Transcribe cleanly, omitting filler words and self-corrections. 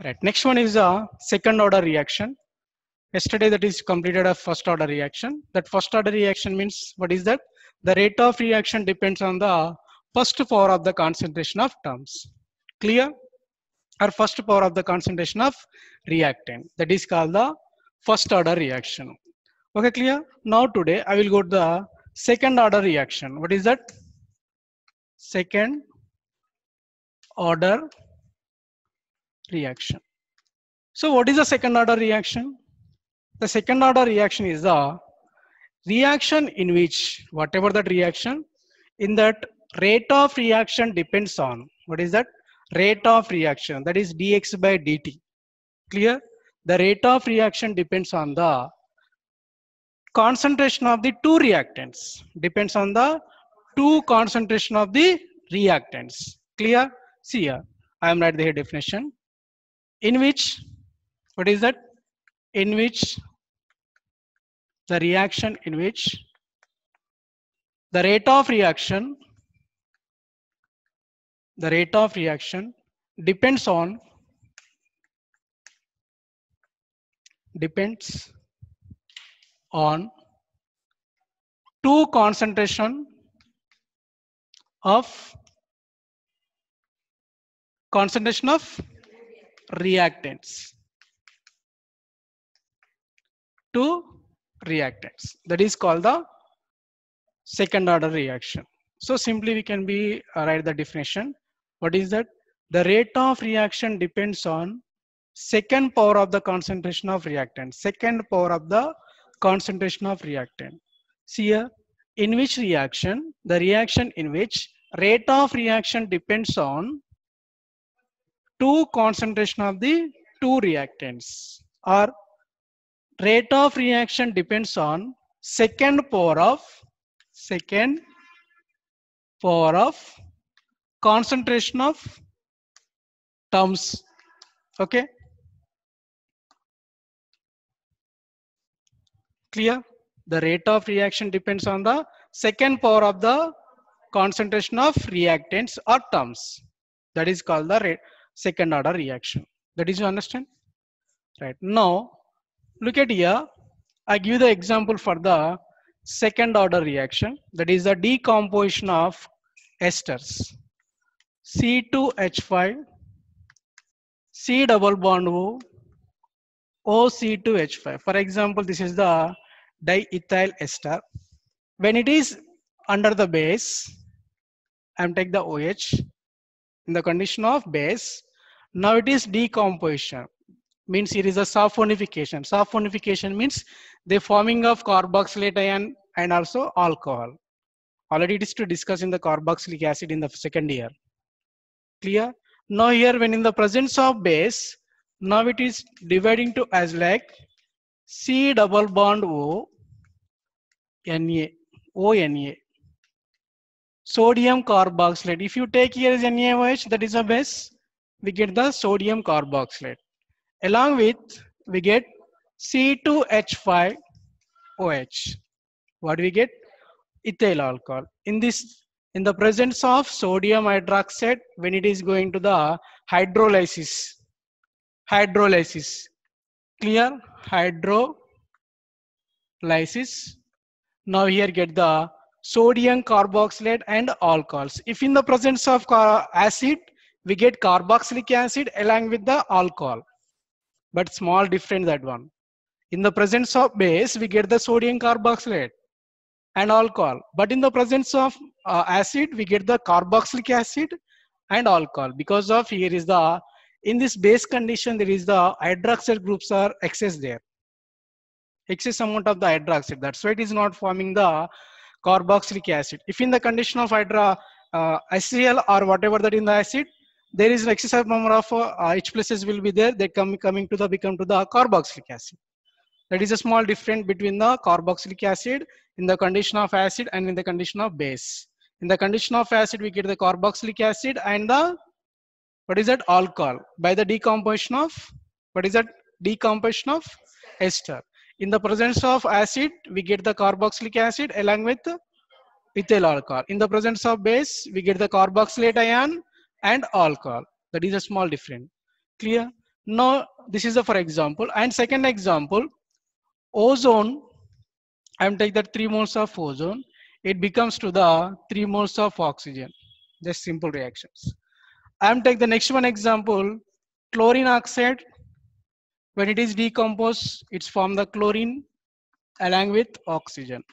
Right. Next one is a second order reaction. Yesterday that is completed a first order reaction. That first order reaction means what is that? The rate of reaction depends on the first power of the concentration of terms. Clear? Or first power of the concentration of reactant. That is called the first order reaction. Okay, clear? Now today I will go to the second order reaction. What is that? Second order reaction. So what is the second order reaction? The second order reaction is the reaction in which whatever that reaction, in that rate of reaction depends on, what is that? Rate of reaction, that is dx by dt. Clear? The rate of reaction depends on the concentration of the two reactants, depends on the two concentration of the reactants. Clear? See here, I am writing the definition. In which, what is that? In which the reaction in which the rate of reaction depends on two concentration of reactants, two reactants, that is called the second order reaction. So simply we can be write the definition. What is that? The rate of reaction depends on second power of the concentration of reactant. Second power of the concentration of reactant. See here, in which reaction, the reaction in which rate of reaction depends on two concentration of the two reactants, or rate of reaction depends on second power of concentration of terms. Okay, clear? The rate of reaction depends on the second power of the concentration of reactants or terms. That is called the second order reaction. That is, you understand? Right. Now look at here, I give the example for the second order reaction, that is the decomposition of esters. C2H5, C double bond O, OC2H5. For example, this is the diethyl ester. When it is under the base, I am take the OH in the condition of base. Now it is decomposition. Means it is a saponification. Saponification means the forming of carboxylate ion and also alcohol. Already it is to discuss in the carboxylic acid in the second year. Clear? Now here when in the presence of base, now it is dividing to as like C double bond O, Na, ONA. Sodium carboxylate. If you take here as NaOH, that is a base, we get the sodium carboxylate. Along with, we get C2H5OH. What we get? Ethyl alcohol. In the presence of sodium hydroxide, when it is going to the hydrolysis. Clear? Hydrolysis. Now here get the sodium carboxylate and alcohols. If in the presence of acid, we get carboxylic acid along with the alcohol. But small difference that one. In the presence of base, we get the sodium carboxylate and alcohol. But in the presence of acid, we get the carboxylic acid and alcohol. Because of here is the, in this base condition, there is the hydroxide groups are excess there. Excess amount of the hydroxide. That's why it is not forming the carboxylic acid. If in the condition of HCl or whatever that in the acid, there is an excessive number of H pluses will be there. They become to the carboxylic acid. That is a small difference between the carboxylic acid in the condition of acid and in the condition of base. In the condition of acid, we get the carboxylic acid and the, what is that, alcohol by the decomposition of, what is that, decomposition of ester. In the presence of acid, we get the carboxylic acid along with ethyl alcohol. In the presence of base, we get the carboxylate ion and alcohol. That is a small difference. Clear? Now this is the for example. And second example, ozone, I'm take that 3 moles of ozone, it becomes to the 3 moles of oxygen. Just simple reactions. I'm take the next one example, chlorine oxide. When it is decomposed, it's form the chlorine along with oxygen.